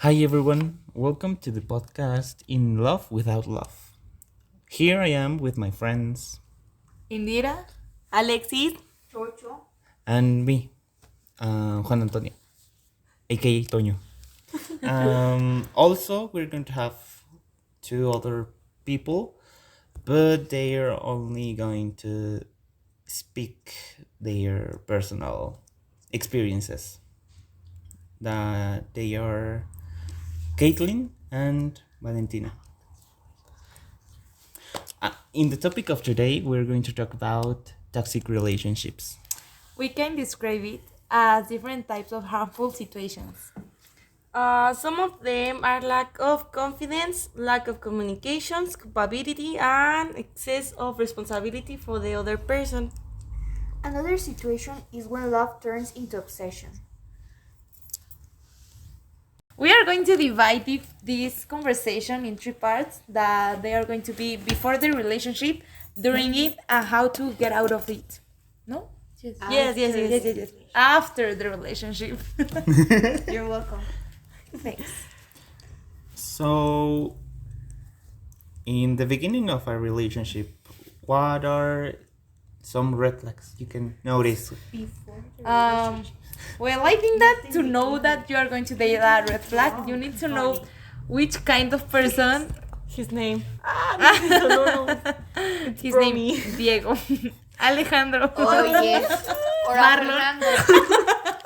Hi everyone, welcome to the podcast In Love Without Love. Here I am with my friends Indira, Alexis, and me, Juan Antonio, aka Toño. Also, we're going to have two other people, but they are only going to speak their personal experiences. That they are Caitlin and Valentina. In the topic of today, we're going to talk about toxic relationships. we can describe it as different types of harmful situations. Some of them are lack of confidence, lack of communications, culpability, and excess of responsibility for the other person. Another situation is when love turns into obsession. We are going to divide this conversation in three parts that they are going to be before the relationship, during it, and how to get out of it. No? Yes. After the relationship. You're welcome. Thanks. So, in the beginning of a relationship, what are some red flags you can notice? Well, I think that to know that you are going to date a red flag, you need to know which kind of person. His name. His name is Diego. Alejandro. Oh yes. Or Marlon. Fernando.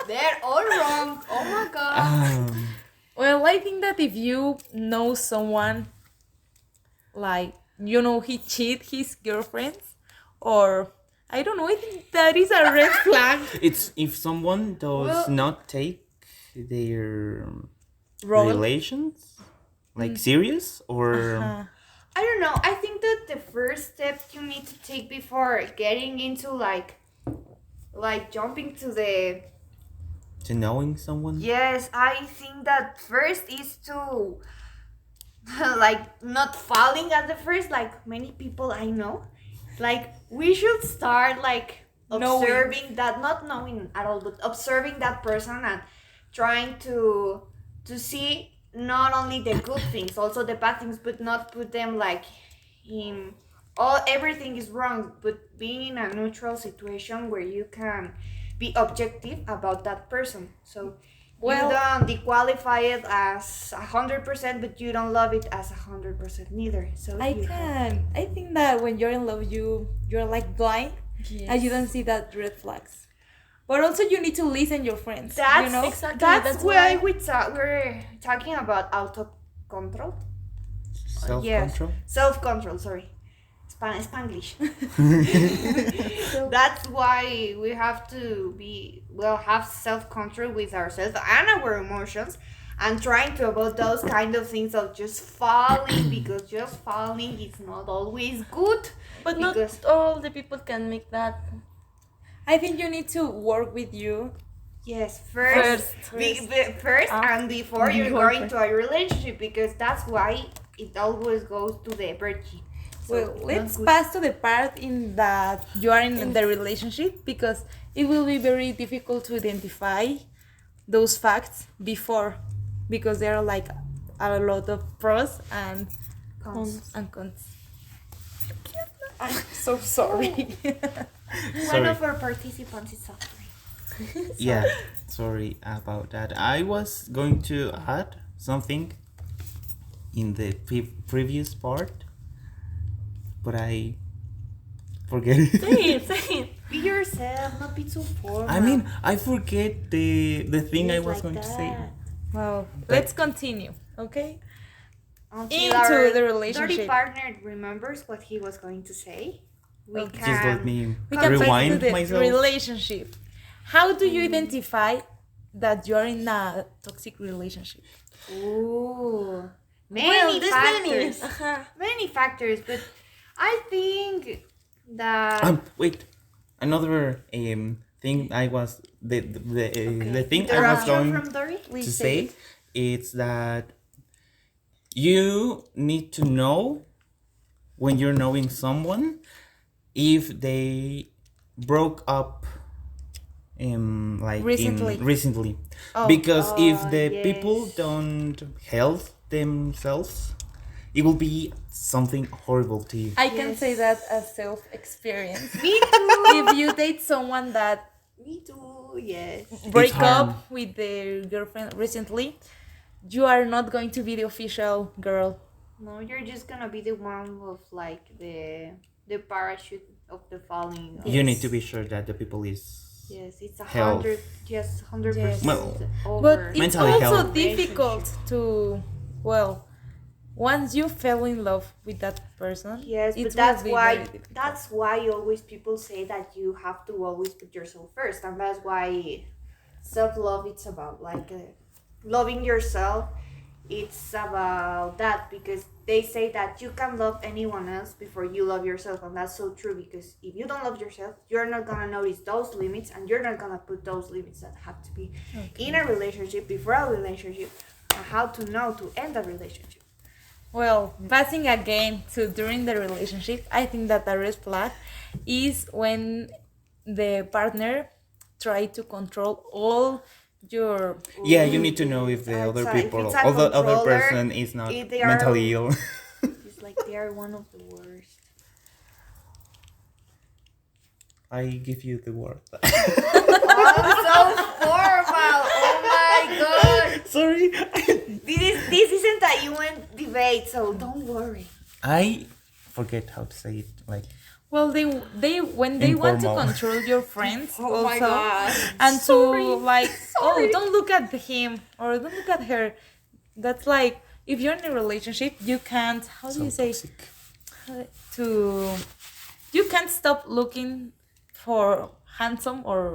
They're all wrong. Oh my god. Well, I think that if you know someone, like, he cheat his girlfriends, or I don't know, I think that is a red flag. It's if someone does not take their Role. relations like serious or I don't know. I think that the first step you need to take before getting into like jumping to knowing someone. yes, I think that first is to like not falling at the first, like many people I know. Like we should start like Knowing. observing that, not knowing at all, but observing that person and trying to see not only the good things, also the bad things, but not put them like in all everything is wrong, but being in a neutral situation where you can be objective about that person. So Well- you don't dequalify it as 100%, but you don't love it as 100% neither. So you have- I think that when you're in love, you're like blind, and you don't see that red flags. But also you need to listen your friends. That's you know? exactly. That's That's why- why we're talking about auto control. Self control. Self control. Sorry, Spanglish. So that's why we have to have self control with ourselves and our emotions, and trying to avoid those kind of things of just falling, because just falling is not always good. But not Because- all the people can make that. I think you need to work with you. Yes, first, First. and before you're Before going to a relationship, because that's why it always goes to the virgin. So, Well, not let's good. pass to the part in that you are in the relationship, because it will be very difficult to identify those facts before, because there are like a lot of pros and Cons. cons. I'm so sorry. One Sorry. of our participants is suffering. Yeah, sorry about that. I was going to add something in the previous part, but I forget it. Say it. Be yourself, not be too formal. I mean, I forget the thing I Just was like going to say. that. Well, let's continue, okay? Until Into our the relationship. dirty partner remembers what he was going to say. We Okay. can. Just let me We can pass to rewind the myself. relationship. How do you identify that you're in a toxic relationship? Ooh, many Well, there's factors. many. Many factors, but I think that Wait, another thing I was the thing I was interruption going from Dory. to say is that you need to know when you're knowing someone if they broke up like Recently. recently, Oh. because if the yes. people don't help themselves, it will be something horrible to you. I can Yes. say that as self experience. Me too. If you date someone that Me too. Yes. break harm. up with their girlfriend recently, you are not going to be the official girl. No, you're just gonna be the one of like the parachute of the falling. You need to be sure that the people is Yes, it's Health. 100. Yes, 100% Yes. Well, over. But it's Mentally also health. difficult to, well, once you fell in love with that person. Yes, it but will that's be why very difficult. always people say that you have to always put yourself first, and that's why self-love it's about like loving yourself. It's about that because they say that you can love anyone else before you love yourself, and that's so true because if you don't love yourself, you're not gonna notice those limits, and you're not gonna put those limits that have to be in a relationship before a relationship, and how to know to end a relationship. Well, passing again to during the relationship, I think that a red flag is when the partner try to control all your. yeah. You need to know if the other if people, it's a or the other controller, person is not if they are- mentally ill. It's like they are one of the worst. I give you the word. Oh, so formal! Oh my god! Sorry. This isn't a UN debate, so don't worry. I forget how to say it. Like Well, they when they want to Informal. control your friends Oh also, my god! and Sorry. to like, oh, Sorry. don't look at him or don't look at her. That's like if you're in a relationship, you can't. How do so you say toxic. to? You can't stop looking for handsome or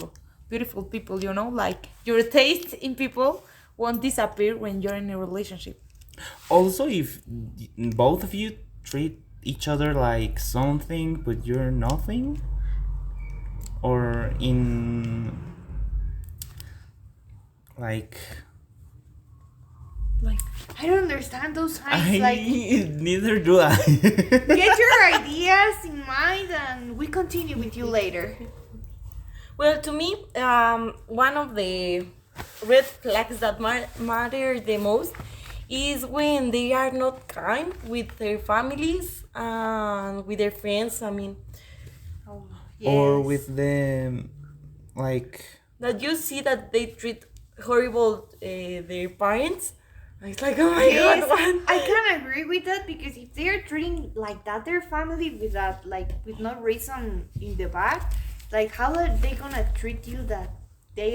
beautiful people. You know, like your taste in people won't disappear when you're in a relationship. Also, if both of you treat each other like something, but you're nothing, or in like Like I don't understand those signs. I Like, neither do I. get your ideas in mind, and we continue with you later. Well, to me, one of the red flags that matter the most is when they are not kind with their families and with their friends. I mean, Or Yes. with the like that you see that they treat horrible their parents. It's like, oh my Yes, god, what? I can agree with that because if they're treating like that their family without like with no reason in the back, like how are they gonna treat you that they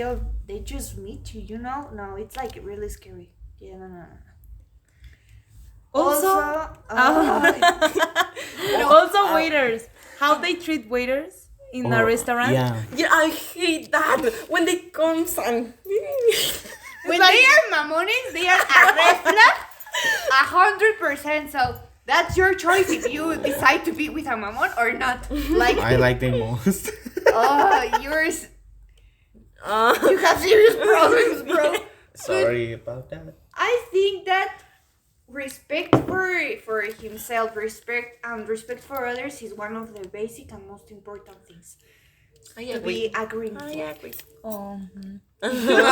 just meet you? You know? No, it's like really scary. Yeah, no. also, also waiters. How they treat waiters in a or- restaurant. Yeah. Yeah, I hate that when they come and when they are mamones, they are a red flag, 100%. So that's your choice if you decide to be with a mamon or not. Like, I like them most. oh, yours. You have serious problems, bro. Sorry about that. I think that respect for himself, respect for others is one of the basic and most important things I to agree. be agreeing I for. agree. Oh. Uh-huh.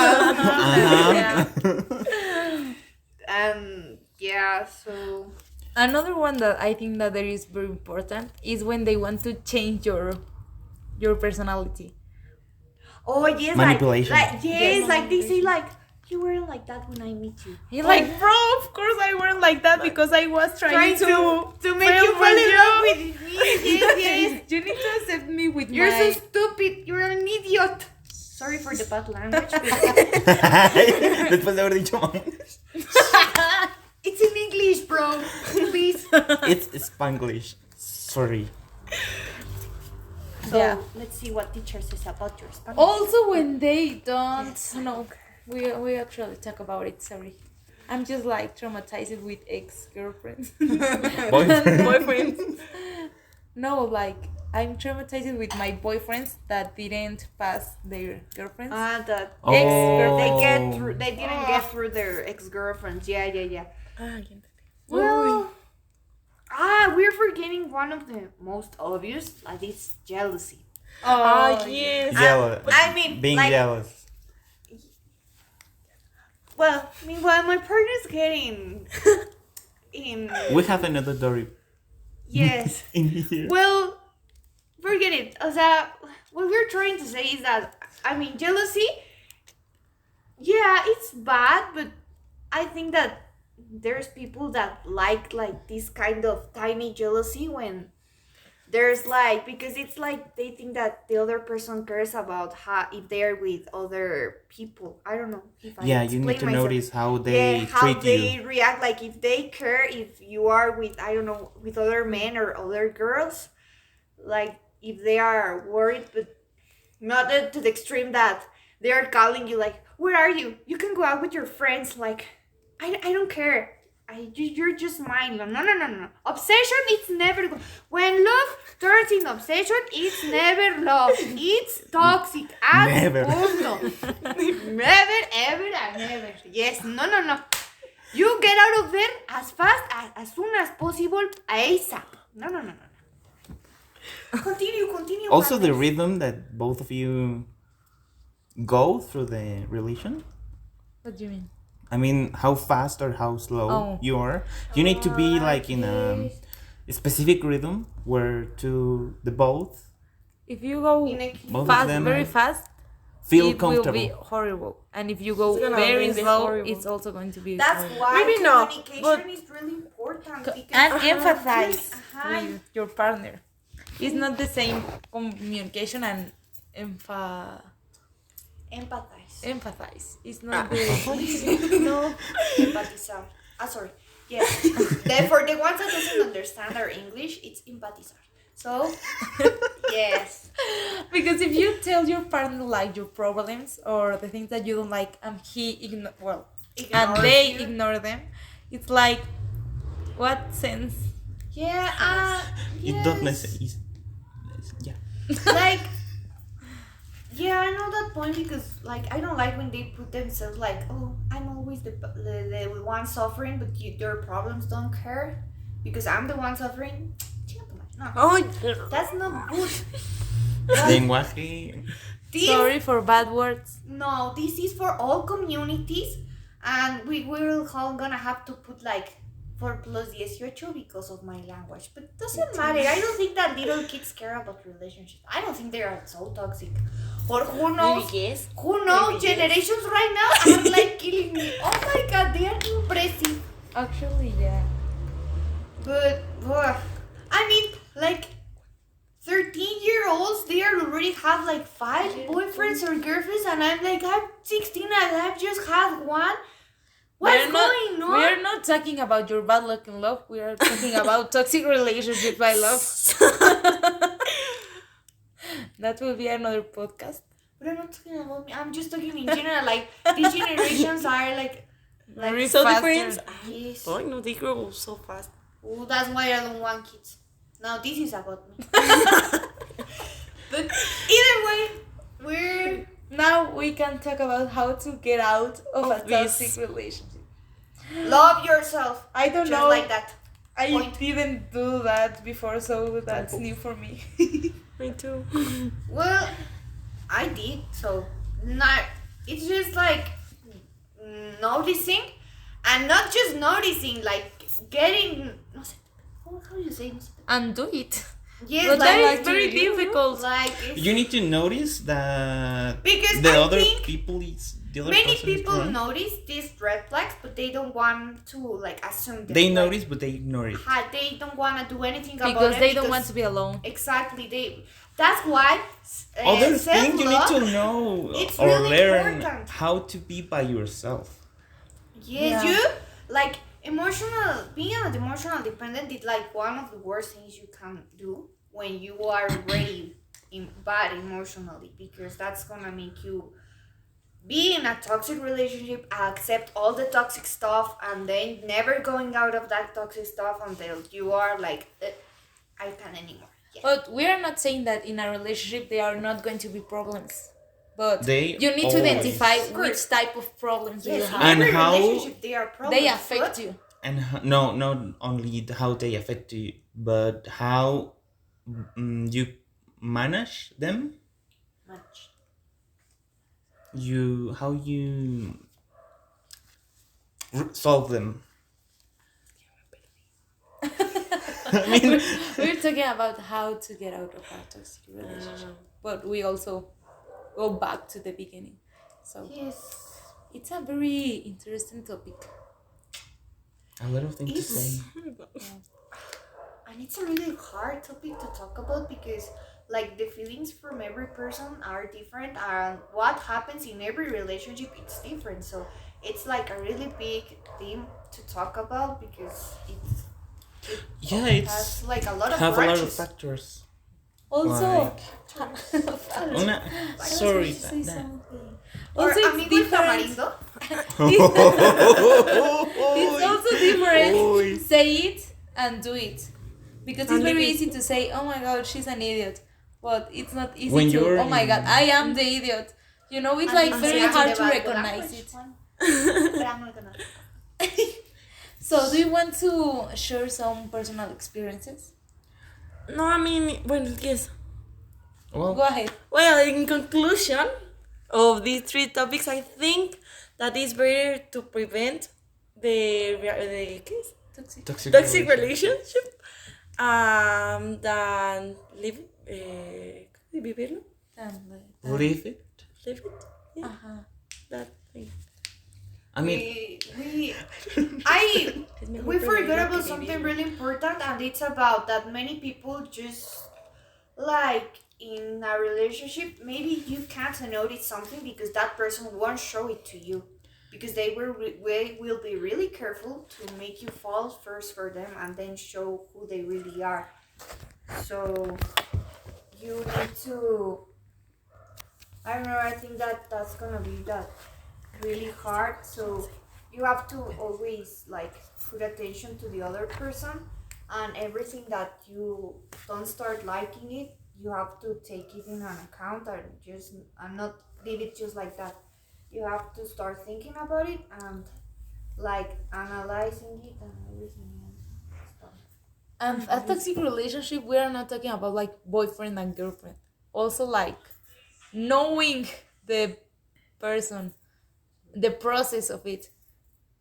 Yeah, so Another one that I think that there is very important is when they want to change your personality. oh yes, Manipulation. like Yes. like they say like you weren't like that when I meet you. You're like, bro, of course I weren't like that because I was trying to make you fall in love with me. Yes, yes. You need to accept me with You're my. so stupid. You're an idiot. Sorry for the bad language. But Después de haber dicho mamones. it's in English, bro. Please. It's Spanglish. Sorry. So Yeah. let's see what teacher says about your Spanish. Also, when they don't, no, we actually talk about it. Sorry, I'm just like traumatized with ex-girlfriends. Boyfriend. Boyfriends. No, like I'm traumatized with my boyfriends that didn't pass their girlfriends. That Oh. Ex-girlfriend. they didn't get through their ex-girlfriends. Yeah. Ah, ya entendí. Well, we're forgetting one of the most obvious, like it's jealousy. Oh, yes. Jealous. I mean, being like, jealous. well, meanwhile, my partner's getting in. We have another Dory Yes. in here. Well, forget it. O sea, what we're trying to say is that, I mean, jealousy, yeah, it's bad, but I think that there's people that like this kind of tiny jealousy when there's like, because it's like they think that the other person cares about how if they're with other people. I don't know if I Yeah, you need to explain myself. notice how they Yeah, how treat they you. react, like if they care if you are with, I don't know, with other men or other girls, like if they are worried, but not to the extreme that they are calling you like, where are you, you can go out with your friends, like I don't care, you're just mine. No. Obsession, it's never good. When love turns in obsession, it's never love. It's toxic. Never. Never, ever, and never. Yes, no. You get out of there as fast as soon as possible, ASAP. No. Continue. Also, the Carlos. rhythm that both of you go through the relation. What do you mean? I mean, how fast or how slow Oh. you are. You need to be like in yes. a specific rhythm where to the both If you go In a- Both of fast, them very are- fast, feel it comfortable. will be horrible. And if you go It's gonna very be slow, horrible. it's also going to be That's horrible. why Maybe not, communication but- is really important. Because And empathize Uh-huh. with your partner. It's not the same communication and empathize. It's not the No, empatizar. Sorry. Yes. For the ones that doesn't understand our English, it's empatizar. So, yes. because if you tell your partner like your problems or the things that you don't like, and and Ignores they you. ignore them, it's like, what sense? Yeah, It don't yes. necessarily. Yeah. Like, yeah, I know that point because, like, I don't like when they put themselves like, oh, I'm always the one suffering, but their problems don't care because I'm the one suffering. No, Oh, that's not good. Lenguaje. This, Sorry for bad words. no, this is for all communities, and we're all gonna have to put like 4+18 because of my language, but doesn't matter. I don't think that little kids care about relationships. I don't think they are so toxic. Or who knows? maybe yes. Who knows? Maybe yes. Generations right now are like killing me. Oh my god, they are impressive. Actually, yeah. But I mean, like 13-year-olds, they already have like 5 boyfriends or girlfriends, and I'm like, I'm 16 and I've just had one. What's going on? We are not talking about your bad luck in love. We are talking about toxic relationships by love. That will be another podcast. But I'm not talking about me. I'm just talking in general. Like these generations are like Very So faster. different. yes. Oh, no, they grow so fast. Oh, that's why I don't want kids. Now this is about me. But either way, we're Now we can talk about how to get out of a Of this. toxic relationship. love yourself. I don't Just know. like that. I Point. didn't do that before, so that's new for me. Me too. Well, I did. So not. It's just like noticing, and not just noticing, like getting. No sé, how do you say? No sé. And do it. Yes, But that like is very difficult. like it's, You need to notice that Because the I other think people is the other many person is people wrong. notice these red flags, but they don't want to like assume them. They like, notice, but they ignore it. They don't want to do anything about Because it they don't want to be alone. Exactly. That's why. Other thing you need self-love- to know it's or really learn important. how to be by yourself. Yes, Yeah. you like being an emotional dependent is like one of the worst things you can do when you are already bad emotionally, because that's gonna make you be in a toxic relationship, accept all the toxic stuff, and then never going out of that toxic stuff until you are like, I can't anymore. Yeah. But we are not saying that in a relationship there are not going to be problems. But They you need to always- identify Of course. which type of problems do you Yes, in have. And every how relationship they are problems. They affect but you. And no, not only how they affect you, but how you manage them? Much. How you solve them? I mean, We're talking about how to get out of a toxic relationship, but we also go back to the beginning. So Yes. it's a very interesting topic. a lot of things to say. And it's a really hard topic to talk about because like the feelings from every person are different and what happens in every relationship it's different. So it's like a really big theme to talk about because Yeah, it it's has like a lot of have a lot of branches. factors. Also, Una, sorry. say that- something. Or Also, it's amigo el different. tamarindo. It's also different. Oy. Say it and do it, because it's And very leave it. easy to say, "Oh my God, she's an idiot," but it's not easy When to. you're Oh my in- God, I am the idiot. You know, it's And like it's very actually hard to about the recognize language it. one. But I'm not gonna. So, do you want to share some personal experiences? No, I mean, well, yes. Go Well, ahead. Well, in conclusion of these three topics, I think that it's better to prevent the toxic relationship than live vivirlo, leave it. live it. Yeah, Uh-huh. that thing. I mean, We forgot about something really important, and it's about that many people just like in a relationship. Maybe you can't notice something because that person won't show it to you, because they will be really careful to make you fall first for them and then show who they really are. So you need to. I don't know. I think that's gonna be that really hard. So you have to always like put attention to the other person, and everything that you don't start liking it, you have to take it in an account and not leave it just like that. You have to start thinking about it and like analyzing it and everything and stuff. And a toxic relationship, we are not talking about like boyfriend and girlfriend. Also, like knowing the person, the process of it.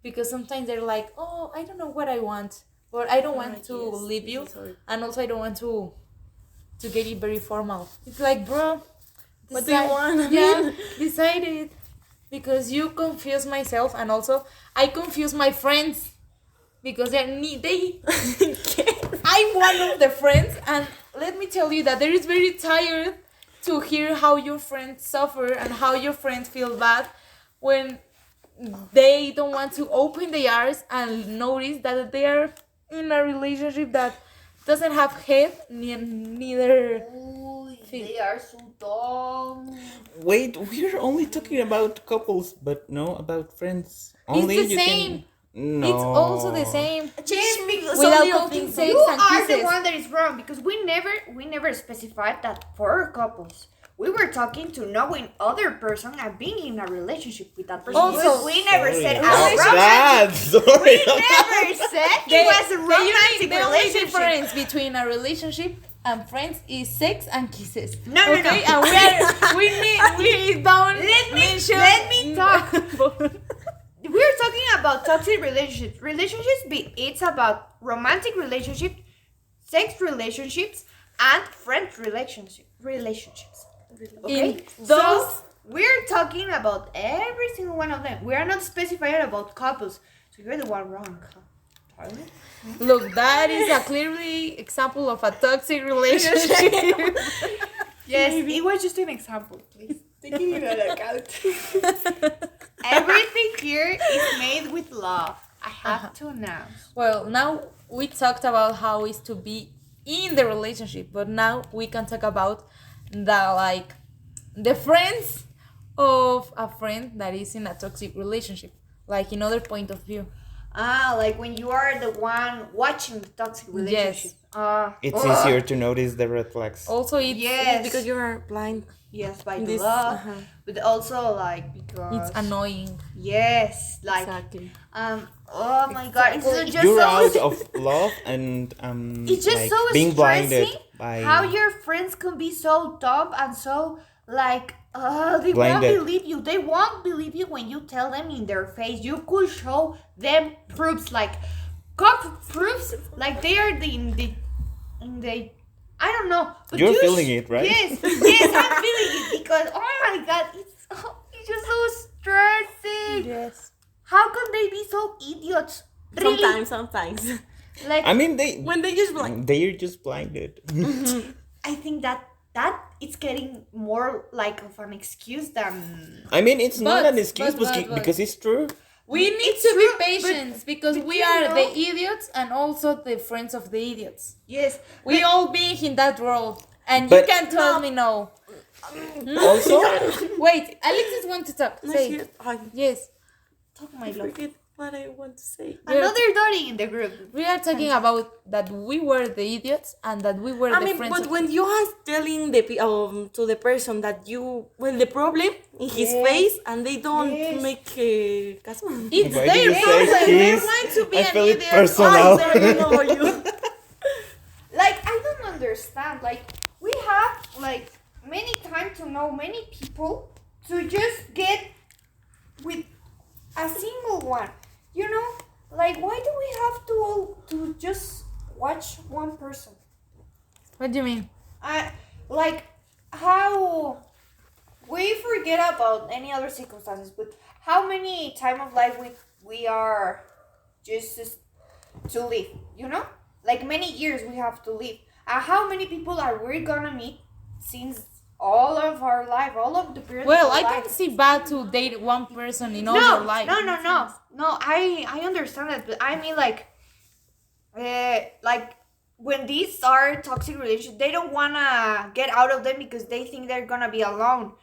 Because sometimes they're like, oh, I don't know what I want, or I don't want to leave you, and also I don't want to get it very formal. It's like, bro, What do you want? I Yeah, mean- decide it. Because you confuse myself, and also I confuse my friends because they I'm one of the friends, and let me tell you that there is very tired to hear how your friends suffer and how your friends feel bad when they don't want to open their eyes and notice that they are in a relationship that doesn't have head neither. They are so dumb. wait, we're only talking about couples, but no about friends. Only It's the you same. Can... No. It's also the same. Yes, because Without little counting things. sex you and are the kisses. one that is wrong, because we never specified that for couples. We were talking to knowing other person and being in a relationship with that person. Also- we never said a Sorry. romantic. Sorry. We never said it was a romantic the only relationship. difference between a relationship and friends is sex and kisses. No, no, no. okay? And we don't mention. let me talk. We're talking about toxic relationships. It's about romantic relationships, sex relationships, and friend relationships. Okay? In those- So we're talking about every single one of them. We are not specifying about couples. So you're the one wrong. Darling. Look, that is a clearly example of a toxic relationship. Yes, it was just an example, please. Taking it into account. Everything here is made with love. I have to announce. Well, now we talked about how it's to be in the relationship, but now we can talk about the friends of a friend that is in a toxic relationship, like in other point of view. Like when you are the one watching the toxic relationship. It's easier to notice the red flags. Also, it's Yes. Because you are blind. Yes, by the This- love, uh-huh. but also like because it's annoying. yes, like Exactly. oh my god, it's just You're so out of love and it's just like so being blinded stressing by How your friends can be so dumb and so like they won't Blinded. believe you. They won't believe you when you tell them in their face. You could show them proofs like proofs like they are in the I don't know. But You're you feeling it, right? Yes, yes, I'm feeling it because oh my god, it's just so stressing. Yes. How can they be so idiots? Really? Sometimes. Like I mean, they When they just like, they're just blinded. I think that it's getting more like of an excuse than I mean, it's not But- an excuse but- because it's true. We need It's to true, be patient because but we you are know- the idiots and also the friends of the idiots. yes. We all be in that role, and But- you can tell me no. Also, Wait, Alexis wants to talk. no, Say shit, I yes. Talk, my love. forget what I want to say. Another Dory in the group. We are talking about that we were the idiots and that we were I the mean, friends. but of when you are telling to the person that you the problem in his Yes. face and they don't Yes. make caso. it's why do their you say problem. They're kiss? going to be I an feel it idiot. personal. Sorry, I don't know about you. Like I don't understand. Like we have like many time to know many people to just get with a single one. You know, like why do we have to just watch one person? What do you mean? Like how we forget about any other circumstances, but how many time of life we are just to live, you know? Like many years we have to live. How many people are we gonna meet since all of our life, all of the period Well, of our I life? don't see bad to date one person in all your life. No. I understand that, but I mean like when these are toxic relationships, they don't wanna get out of them because they think they're gonna be alone.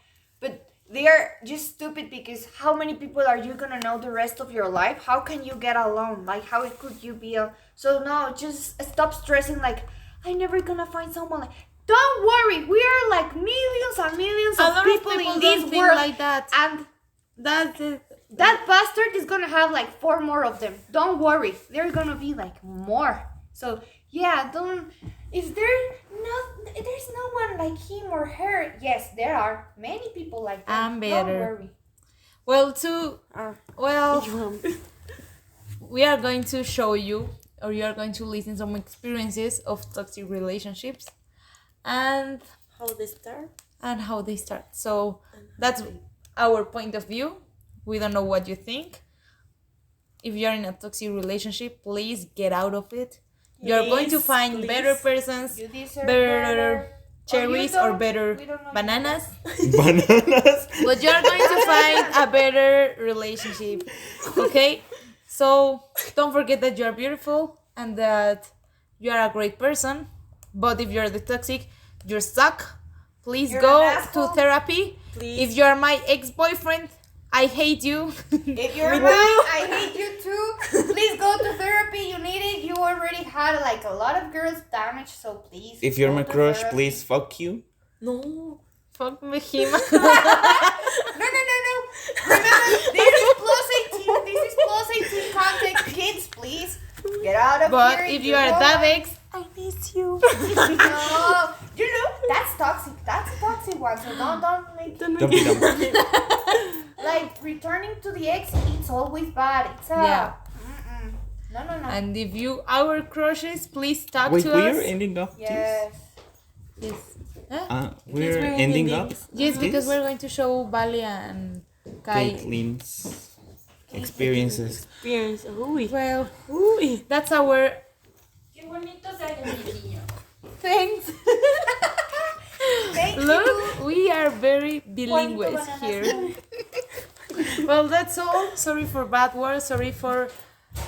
But they are just stupid because how many people are you gonna know the rest of your life? How can you get alone? Like how could you be so no, just stop stressing like I never gonna find someone like don't worry, we are like millions and millions A of lot people, of in people this don't think world like that. and That's it. that bastard is gonna have like 4 more of them. Don't worry, there's gonna be like more. So yeah, don't. Is there there's no one like him or her? Yes, there are many people like that. I'm Don't better. worry. Well, You we are going to show you, or you are going to listen some experiences of toxic relationships, and how they start? how they start. So that's our point of view. We don't know what you think. If you're in a toxic relationship, please get out of it. You're going to Please, find please. better persons, You deserve better cherries, or don't. better We don't know. bananas. Bananas. But you're going to find a better relationship. Okay? So don't forget that you're beautiful and that you are a great person. But if you're the toxic, you're stuck. Please You're go an to asshole. therapy. Please. If you're my ex-boyfriend, I hate you. If you're right, I hate you too. Please go to therapy. You need it. You already had like a lot of girls damage, so please. If you're go my to crush, therapy. please fuck you. No. Fuck me, him. No. Remember, this is plus 18. This is plus 18 contact. Kids, please get out of But here. if you are that ex, I miss you. No, you know that's toxic. That's a toxic one. So don't make Don't be dumb. like returning to the ex. It's always bad. It's Yeah. Mm-mm. No. and if you our crushes, please talk Wait, to we're us. ending up. Yes. Yes. We're we're ending ending up. Yes, because this? we're going to show Vale and Kai. Caitlin's experiences. Experience. Uy. Well, Uy. that's our. Thanks. Thank you. Look, we are very bilingual here. Well, that's all. Sorry for bad words. Sorry for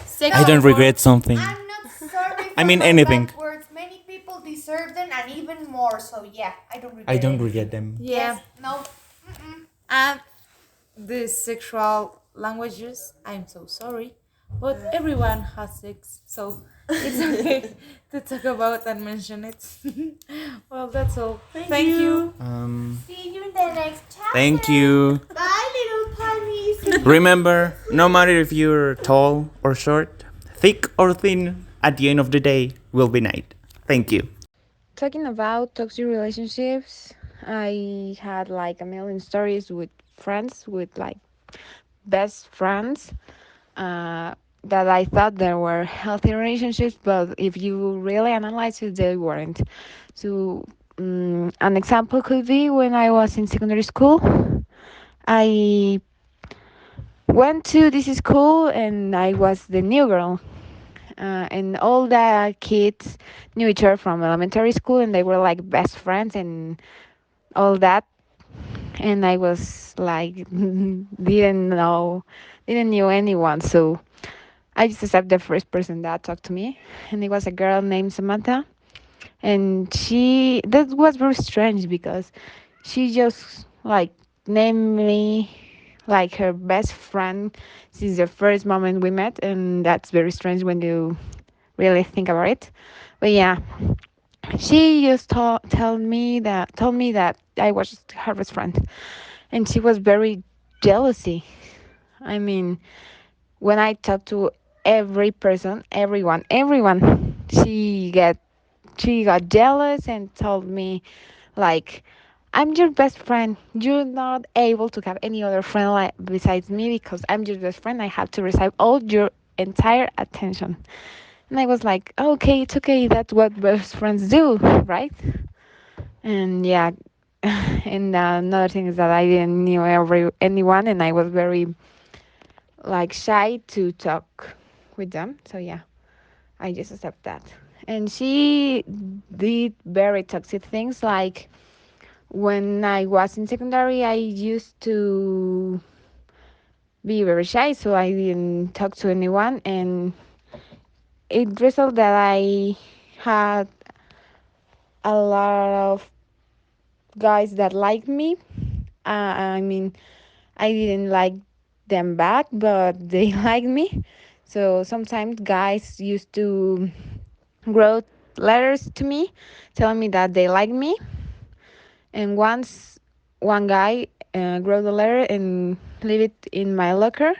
sexual. I don't regret something. I'm not sorry. For I mean my anything. bad words. Many people deserve them and even more. So yeah, I don't regret. I don't it. regret them. Yeah, Yes, no. Mm-mm. and the sexual languages. I'm so sorry, but everyone has sex, so it's okay to talk about and mention it. Well, that's all. Thank you. See you in the next chapter. Thank you. Bye, little puppies. Remember, no matter if you're tall or short, thick or thin, at the end of the day will be night. Thank you. talking about toxic relationships, I had like a million stories with friends, with like best friends, uh, that I thought there were healthy relationships, but if you really analyze it, they weren't. So, an example could be when I was in secondary school. I went to this school and I was the new girl. And all the kids knew each other from elementary school and they were like best friends and all that. And I was like, didn't know anyone. So I just accepted the first person that talked to me. And it was a girl named Samantha. And that was very strange because she just like named me like her best friend since the first moment we met. And that's very strange when you really think about it. But yeah, she just told me that I was her best friend, and she was very jealousy. I mean, when I talked to every person, everyone, she got jealous and told me like, I'm your best friend. You're not able to have any other friend like besides me because I'm your best friend. I have to receive all your entire attention. And I was like, okay, it's okay. That's what best friends do, right? And yeah, and another thing is that I didn't knew anyone, and I was very like shy to talk with them. So yeah, I just accept that. And she did very toxic things. Like when I was in secondary, I used to be very shy, so I didn't talk to anyone, and it resulted that I had a lot of guys that liked me. I mean, I didn't like them back, but they liked me. So sometimes guys used to wrote letters to me telling me that they like me. And once one guy wrote a letter and leave it in my locker,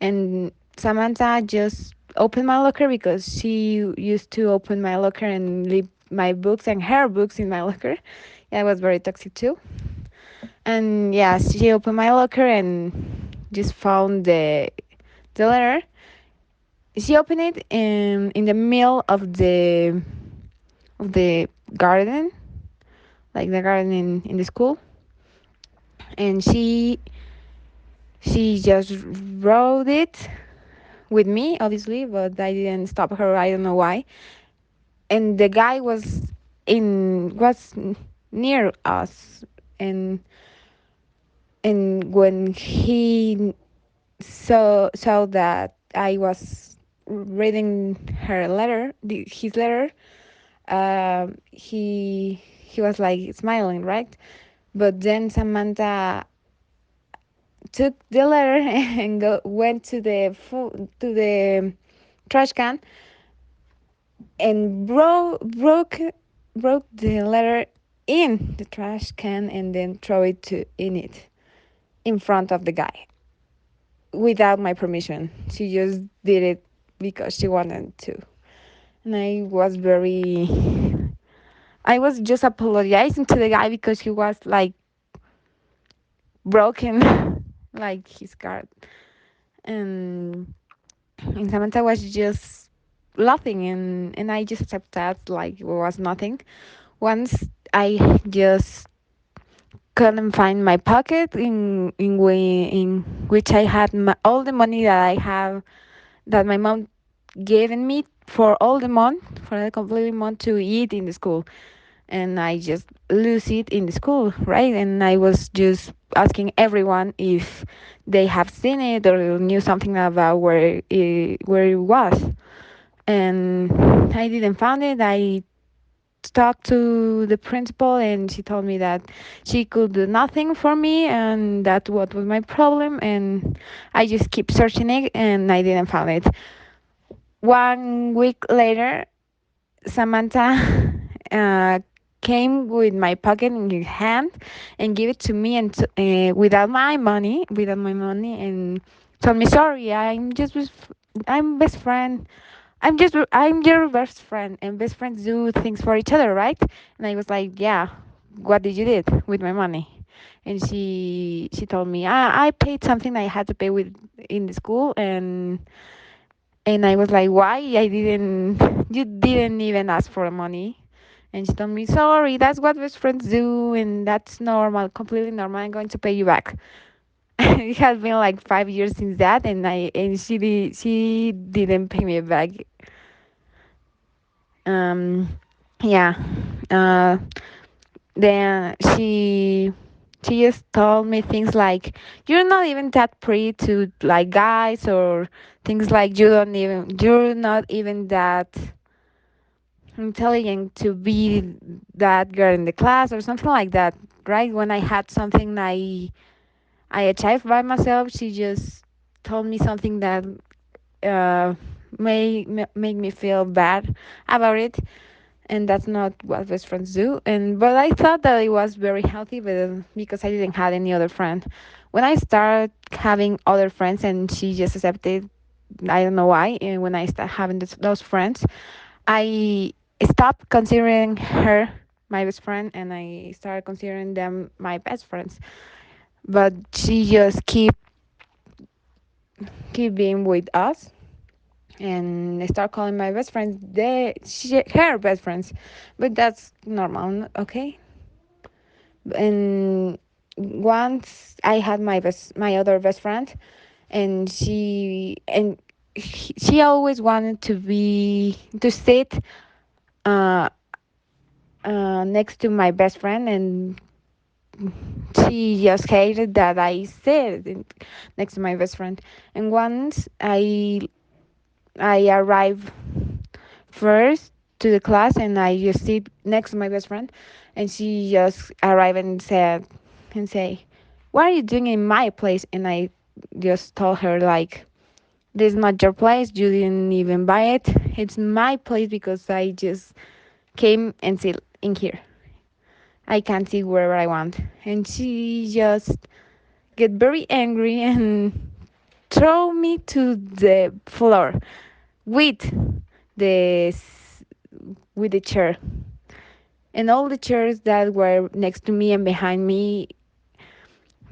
and Samantha just opened my locker because she used to open my locker and leave my books and her books in my locker. Yeah, it was very toxic too. And yeah, she opened my locker and just found the letter. She opened it in the middle of the garden, like the garden in the school, and she just wrote it with me, obviously, but I didn't stop her. I don't know why. And the guy was near us, and when he saw that I was reading her letter, his letter, he was like smiling, right? But then Samantha took the letter and went to to the trash can and broke the letter in the trash can and then throw it in it in front of the guy without my permission. She just did it because she wanted to. And I was just apologizing to the guy because he was like broken, like his card. And, and Samantha was just laughing, and I just accepted that like it was nothing. Once I just couldn't find my pocket in which I had all the money that I have that my mom given me for all the month, for the complete month to eat in the school. And I just lose it in the school, right? And I was just asking everyone if they have seen it or knew something about where it was. And I didn't find it. I talked to the principal and she told me that she could do nothing for me and that what was my problem, and I just keep searching it and I didn't find it. 1 week later, Samantha uh, came with my pocket in her hand and gave it to me and without my money, and told me sorry, I'm best friend. I'm your best friend, and best friends do things for each other, right? And I was like, yeah. What did you did with my money? And she told me, I paid something I had to pay with in the school, and I was like, why? I didn't. You didn't even ask for money. And she told me, sorry, that's what best friends do, and that's normal, completely normal. I'm going to pay you back. It has been like 5 years since that, and she didn't pay me back. Um, yeah. Uh, then she just told me things like, you're not even that pretty to like guys, or things like, you're not even that intelligent to be that girl in the class, or something like that. Right when I had something I achieved by myself, she just told me something that uh make me feel bad about it, and that's not what best friends do. And but I thought that it was very healthy, but because I didn't have any other friend. When I started having other friends and she just accepted, I don't know why, and when I started having those friends, I stopped considering her my best friend, and I started considering them my best friends. But she just keep being with us, and I start calling my best friends her best friends, but that's normal, okay. And once I had my other best friend, and she always wanted to sit uh, next to my best friend, and she just hated that I sat next to my best friend. And once I arrived first to the class, and I just sit next to my best friend, and she just arrived and say, "What are you doing in my place?" And I just told her like, "This is not your place. You didn't even buy it. It's my place because I just came and sit in here. I can sit wherever I want." And she just get very angry and throw me to the floor with the with the chair, and all the chairs that were next to me and behind me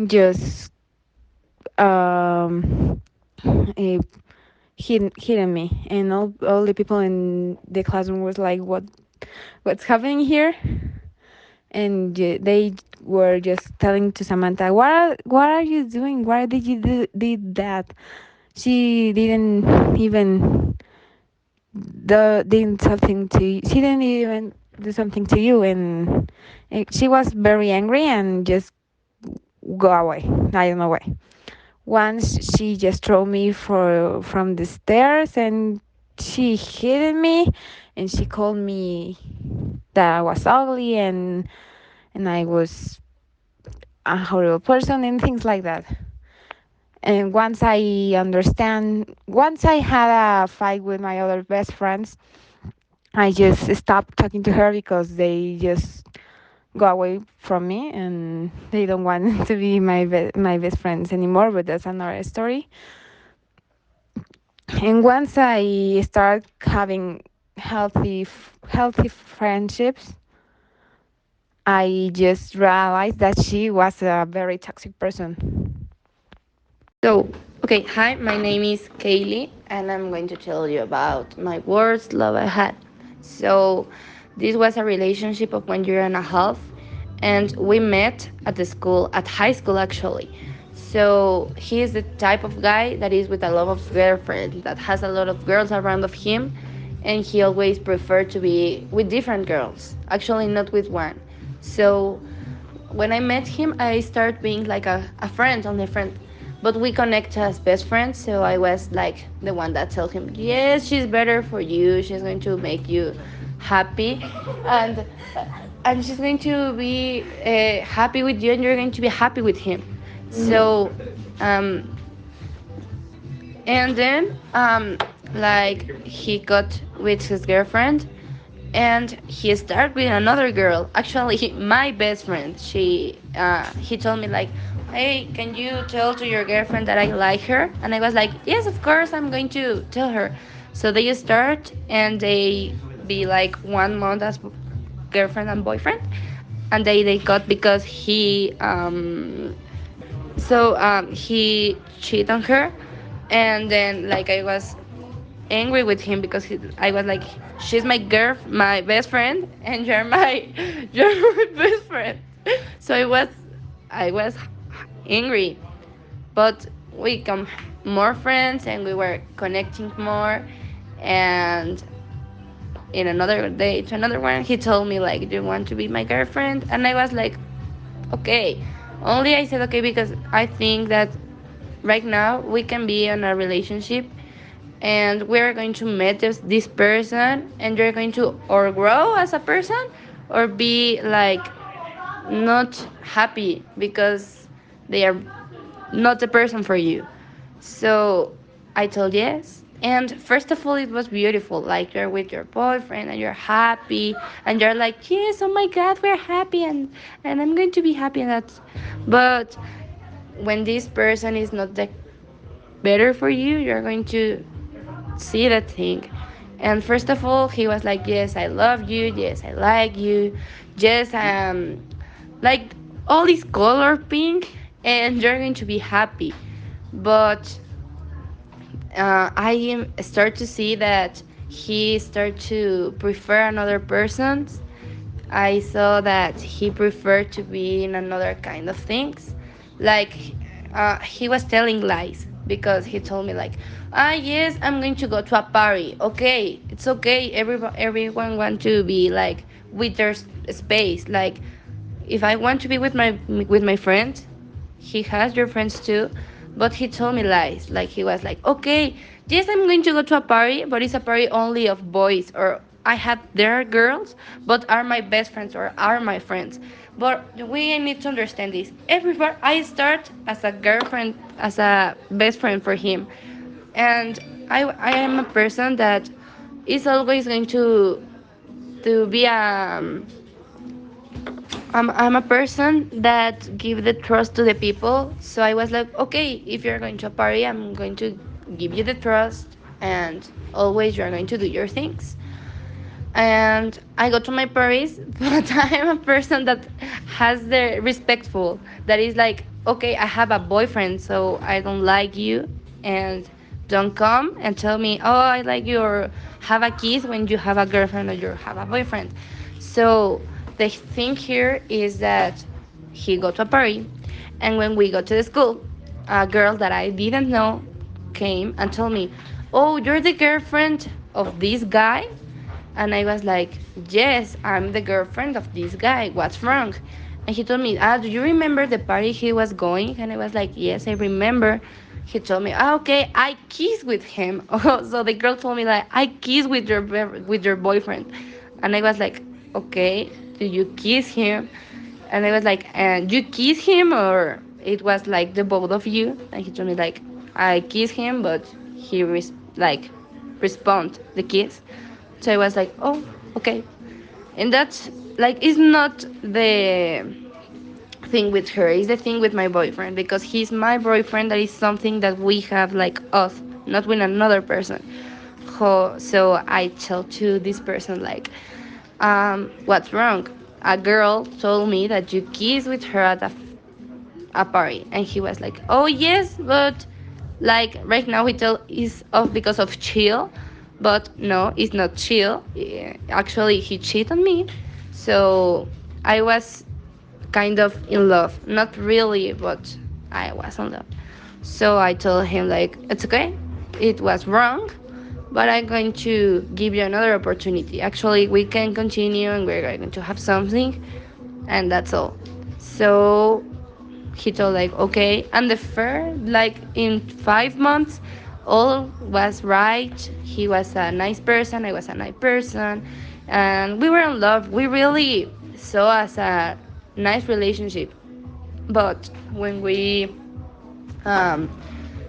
just eh, hitting me, and all the people in the classroom was like, what's happening here? And they were just telling to Samantha, what are you doing? Why did you did that? She didn't even did something to you. She didn't even do something to you, and she was very angry and just go away. I don't know why. Once she just threw me from the stairs, and she hit me, and she called me that I was ugly, and I was a horrible person, and things like that. And once I had a fight with my other best friends, I just stopped talking to her because they just go away from me, and they don't want to be my best friends anymore. But that's another story. And once I start having healthy friendships, I just realized that she was a very toxic person. So, okay, hi, my name is Kaylee, and I'm going to tell you about my worst love I had. So, this was a relationship of 1 year and a half, and we met at the school, at high school actually. So, he is the type of guy that is with a lot of girlfriends, that has a lot of girls around of him, and he always preferred to be with different girls, actually, not with one. So, when I met him, I started being like a friend, only friend. But we connect as best friends, so I was like the one that told him, yes, she's better for you. She's going to make you happy, and and she's going to be happy with you, and you're going to be happy with him. So, um, and then like he got with his girlfriend, and he started with another girl, actually my best friend. He told me like, hey, can you tell to your girlfriend that I like her? And I was like, yes, of course I'm going to tell her. So they start and they be like 1 month as girlfriend and boyfriend, and they got because he cheated on her, and then like I was angry with him because I was like, she's my best friend, and you're my best friend. So I was angry, but we become more friends and we were connecting more. And in another day to another one, he told me like, do you want to be my girlfriend? And I was like, okay. Only I said okay because I think that right now we can be in a relationship and we're going to meet this person and you're going to or grow as a person or be like not happy because they are not the person for you. So I told yes. And first of all, it was beautiful. Like you're with your boyfriend and you're happy, and you're like, yes, oh my God, we're happy, and I'm going to be happy. And that's, but when this person is not the better for you, you're going to see that thing. And first of all, he was like, yes, I love you. Yes, I like you. Yes, like all this color pink, and you're going to be happy. But start to see that he start to prefer another person. I saw that he preferred to be in another kind of things. Like he was telling lies because he told me like, yes, I'm going to go to a party. Okay, it's okay. Everyone want to be like with their space. Like if I want to be with my friends, he has your friends too, but he told me lies. Like he was like, okay, yes, I'm going to go to a party, but it's a party only of boys, or I have their girls, but are my best friends or are my friends. But we need to understand this. Everywhere I start as a girlfriend, as a best friend for him, and I am a person that is always going to be I'm a person that give the trust to the people. So I was like, okay, if you're going to a party, I'm going to give you the trust, and always you're going to do your things. And I go to my parties, but I am a person that has the respectful. That is like, okay, I have a boyfriend, so I don't like you, and don't come and tell me, oh, I like you, or have a kiss when you have a girlfriend or you have a boyfriend. So the thing here is that he go to a party, and when we go to the school, a girl that I didn't know came and told me, oh, you're the girlfriend of this guy? And I was like, yes, I'm the girlfriend of this guy. What's wrong? And he told me, do you remember the party he was going? And I was like, yes, I remember. He told me, okay, I kissed with him. So the girl told me like, I kissed with your boyfriend. And I was like, okay, did you kiss him? And I was like, and you kiss him, or it was like the both of you? And he told me like, I kissed him, but he like respond the kiss. So I was like, oh, okay. And that's like, it's not the thing with her, it's the thing with my boyfriend, because he's my boyfriend. That is something that we have like us, not with another person. So I tell to this person like, what's wrong? A girl told me that you kissed with her at a party, and he was like, oh yes, but like right now we tell is off because of chill, but no, it's not chill. Actually, he cheated on me, so I was kind of in love, not really, but I was in love. So I told him like, it's okay, it was wrong, but I'm going to give you another opportunity. Actually, we can continue and we're going to have something, and that's all. So he told like, okay. And the first, like in 5 months, all was right. He was a nice person, I was a nice person, and we were in love. We really saw as a nice relationship. But when we um,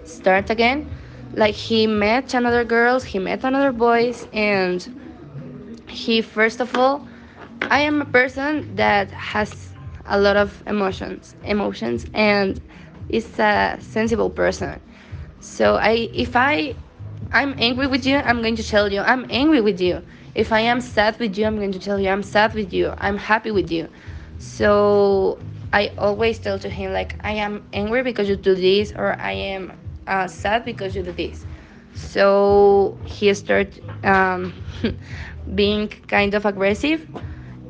start again, like he met another girls, he met another boys, and he first of all, I am a person that has a lot of emotions, and is a sensible person. So if I I'm angry with you, I'm going to tell you I'm angry with you. If I am sad with you, I'm going to tell you I'm sad with you. I'm happy with you. So I always tell to him like I am angry because you do this, or I am sad because you do this. So he started being kind of aggressive,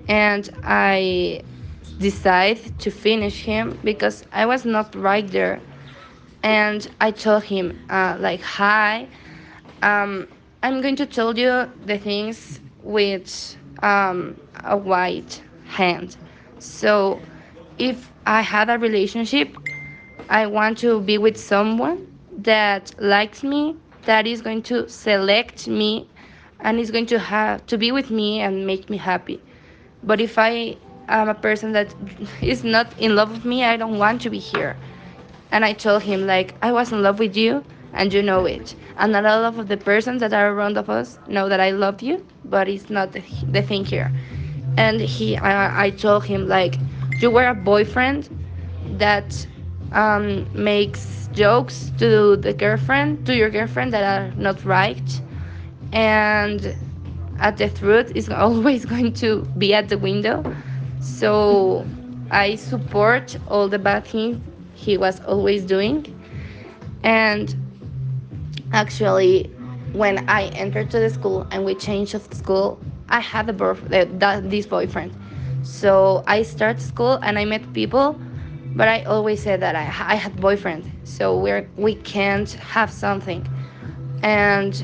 and I decided to finish him because I was not right there. And I told him like, hi, um, I'm going to tell you the things with a white hand. So if I had a relationship, I want to be with someone that likes me, that is going to select me, and is going to have to be with me and make me happy. But if I am a person that is not in love with me, I don't want to be here. And I told him like I was in love with you and you know it. And not all of the persons that are around of us know that I love you, but it's not the thing here. And I told him like you were a boyfriend that makes jokes to your girlfriend that are not right, and at the truth is always going to be at the window. So I support all the bad things he was always doing. And actually, when I entered to the school and we changed of school, I had this boyfriend. So I started school and I met people, but I always said that I had boyfriend. So we can't have something. And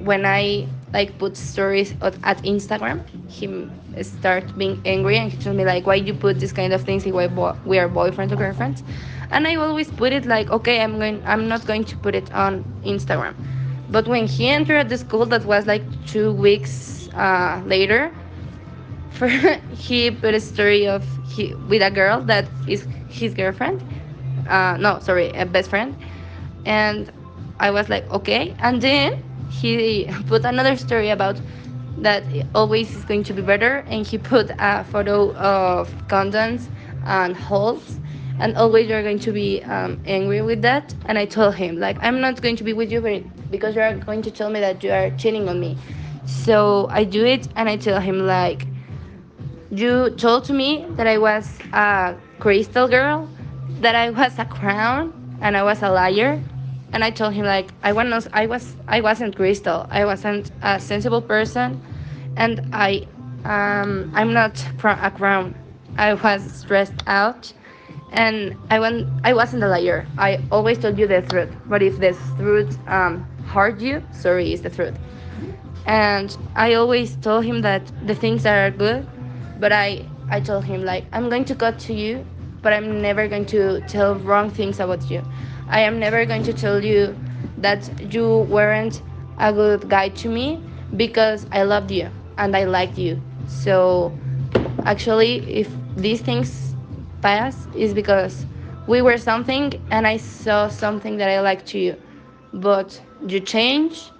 when I like put stories at Instagram, he start being angry and he told me like, why you put this kind of things if we are boyfriend or girlfriends? And I always put it like, okay, I'm not going to put it on Instagram. But when he entered the school, that was like 2 weeks later, for he put a story of he with a girl that is his girlfriend. No, sorry, a best friend. And I was like, okay. And then he put another story about that always is going to be better, and he put a photo of condoms and holes, and always you're going to be angry with that. And I told him like, I'm not going to be with you because you are going to tell me that you are cheating on me. So I do it, and I tell him like, you told to me that I was a crystal girl, that I was a crown, and I was a liar. And I told him like I wasn't crystal. I wasn't a sensible person, and I'm not a crown. I was stressed out, and I wasn't a liar. I always told you the truth. But if the truth hurt you, sorry, it's the truth. And I always told him that the things that are good, but I told him like I'm going to cut to you, but I'm never going to tell wrong things about you. I am never going to tell you that you weren't a good guy to me because I loved you and I liked you. So actually, if these things pass, is because we were something and I saw something that I liked to you. But you changed.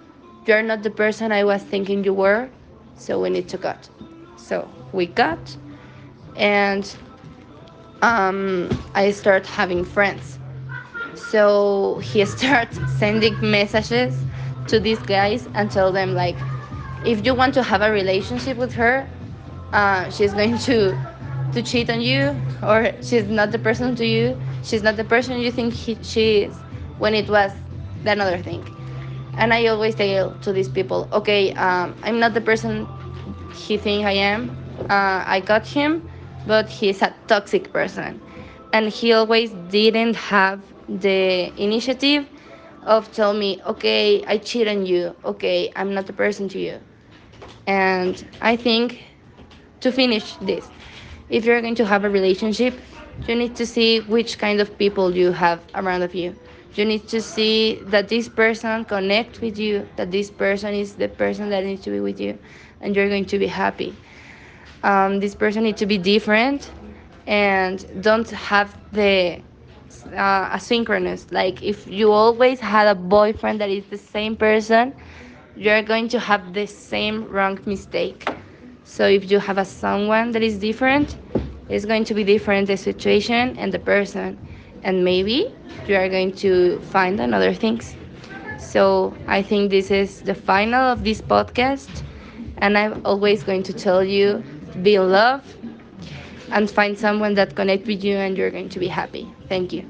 You're not the person I was thinking you were. So we need to cut. So we cut, and I start having friends. So he starts sending messages to these guys and tell them like, if you want to have a relationship with her, she's going to cheat on you, or she's not the person to you. She's not the person you think she is, when it was another thing. And I always tell to these people, okay, I'm not the person he think I am. I got him, but he's a toxic person. And he always didn't have the initiative of tell me, okay, I cheat on you, okay, I'm not the person to you. And I think, to finish this, if you're going to have a relationship, you need to see which kind of people you have around of you. You need to see that this person connect with you, that this person is the person that needs to be with you, and you're going to be happy. This person needs to be different and don't have the asynchronous. Like if you always had a boyfriend that is the same person, you're going to have the same wrong mistake. So if you have a someone that is different, it's going to be different the situation and the person, and maybe you are going to find another things. So I think this is the final of this podcast. And I'm always going to tell you, be in love and find someone that connect with you and you're going to be happy. Thank you.